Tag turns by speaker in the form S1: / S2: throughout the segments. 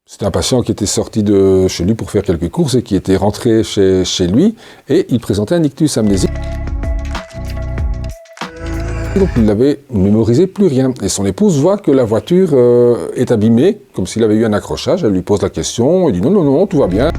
S1: C'était un patient qui était sorti de chez lui pour faire quelques courses et qui était rentré chez lui et il présentait un ictus amnésique. Donc il n'avait mémorisé plus rien. Et son épouse voit que la voiture est abîmée, comme s'il avait eu un accrochage. Elle lui pose la question, il dit non, non, non, tout va bien.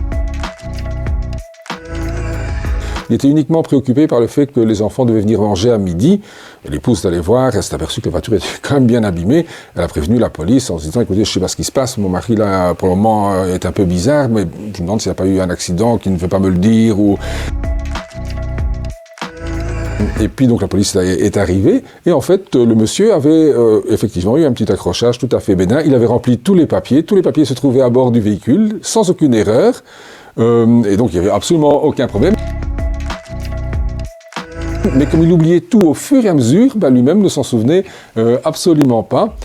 S1: Il était uniquement préoccupé par le fait que les enfants devaient venir manger à midi. Et l'épouse est allée voir, elle s'est aperçue que la voiture était quand même bien abîmée. Elle a prévenu la police en se disant, écoutez, je ne sais pas ce qui se passe, mon mari là, pour le moment, est un peu bizarre, mais je me demande s'il n'y a pas eu un accident, qu'il ne veut pas me le dire. Et puis donc la police est arrivée, et en fait le monsieur avait effectivement eu un petit accrochage tout à fait bénin. Il avait rempli tous les papiers se trouvaient à bord du véhicule, sans aucune erreur, et donc il n'y avait absolument aucun problème. Mais comme il oubliait tout au fur et à mesure, lui-même ne s'en souvenait absolument pas.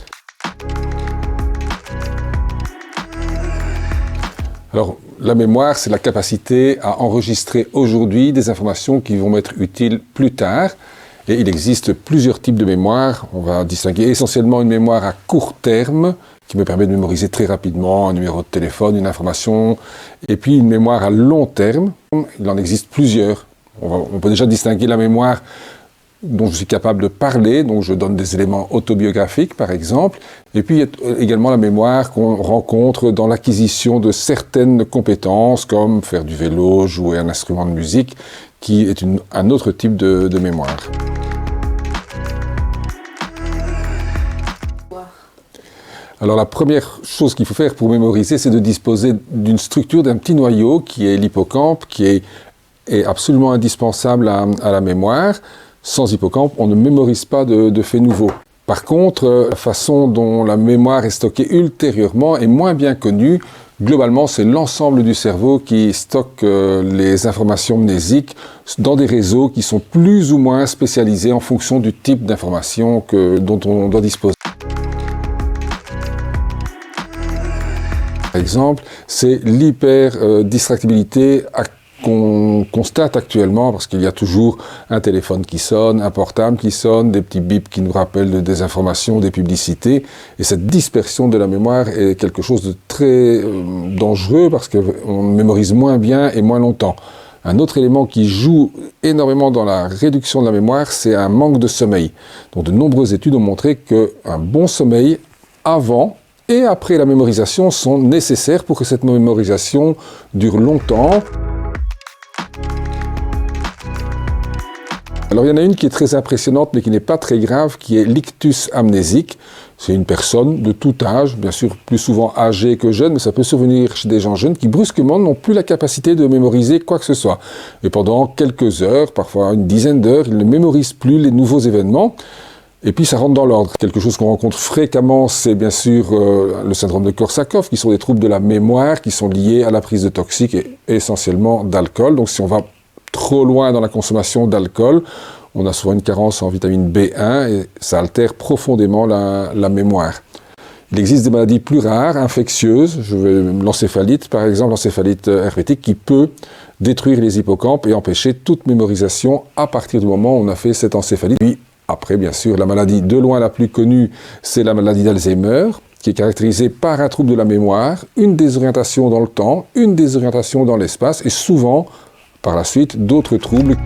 S1: Alors, la mémoire, c'est la capacité à enregistrer aujourd'hui des informations qui vont m'être utiles plus tard. Et il existe plusieurs types de mémoire. On va distinguer essentiellement une mémoire à court terme, qui me permet de mémoriser très rapidement un numéro de téléphone, une information. Et puis une mémoire à long terme. Il en existe plusieurs. On peut déjà distinguer la mémoire dont je suis capable de parler, dont je donne des éléments autobiographiques par exemple, et puis il y a également la mémoire qu'on rencontre dans l'acquisition de certaines compétences, comme faire du vélo, jouer un instrument de musique, qui est un autre type de mémoire. Alors la première chose qu'il faut faire pour mémoriser, c'est de disposer d'une structure, d'un petit noyau qui est l'hippocampe, qui est absolument indispensable à la mémoire. Sans hippocampe, on ne mémorise pas de faits nouveaux. Par contre, la façon dont la mémoire est stockée ultérieurement est moins bien connue. Globalement, c'est l'ensemble du cerveau qui stocke les informations mnésiques dans des réseaux qui sont plus ou moins spécialisés en fonction du type d'information dont on doit disposer. Par exemple, c'est l'hyperdistractibilité qu'on constate actuellement, parce qu'il y a toujours un téléphone qui sonne, un portable qui sonne, des petits bips qui nous rappellent des informations, des publicités, et cette dispersion de la mémoire est quelque chose de très dangereux, parce qu'on mémorise moins bien et moins longtemps. Un autre élément qui joue énormément dans la réduction de la mémoire, c'est un manque de sommeil. Donc de nombreuses études ont montré qu'un bon sommeil avant et après la mémorisation sont nécessaires pour que cette mémorisation dure longtemps. Alors il y en a une qui est très impressionnante mais qui n'est pas très grave, qui est l'ictus amnésique. C'est une personne de tout âge, bien sûr plus souvent âgée que jeune, mais ça peut survenir chez des gens jeunes qui brusquement n'ont plus la capacité de mémoriser quoi que ce soit. Et pendant quelques heures, parfois une dizaine d'heures, ils ne mémorisent plus les nouveaux événements. Et puis ça rentre dans l'ordre. Quelque chose qu'on rencontre fréquemment, c'est bien sûr le syndrome de Korsakoff, qui sont des troubles de la mémoire, qui sont liés à la prise de toxiques et essentiellement d'alcool. Donc si on va trop loin dans la consommation d'alcool, on a souvent une carence en vitamine B1 et ça altère profondément la mémoire. Il existe des maladies plus rares, infectieuses, l'encéphalite par exemple, l'encéphalite herpétique, qui peut détruire les hippocampes et empêcher toute mémorisation à partir du moment où on a fait cette encéphalite. Puis après, bien sûr, la maladie de loin la plus connue, c'est la maladie d'Alzheimer, qui est caractérisée par un trouble de la mémoire, une désorientation dans le temps, une désorientation dans l'espace et souvent, par la suite, d'autres troubles.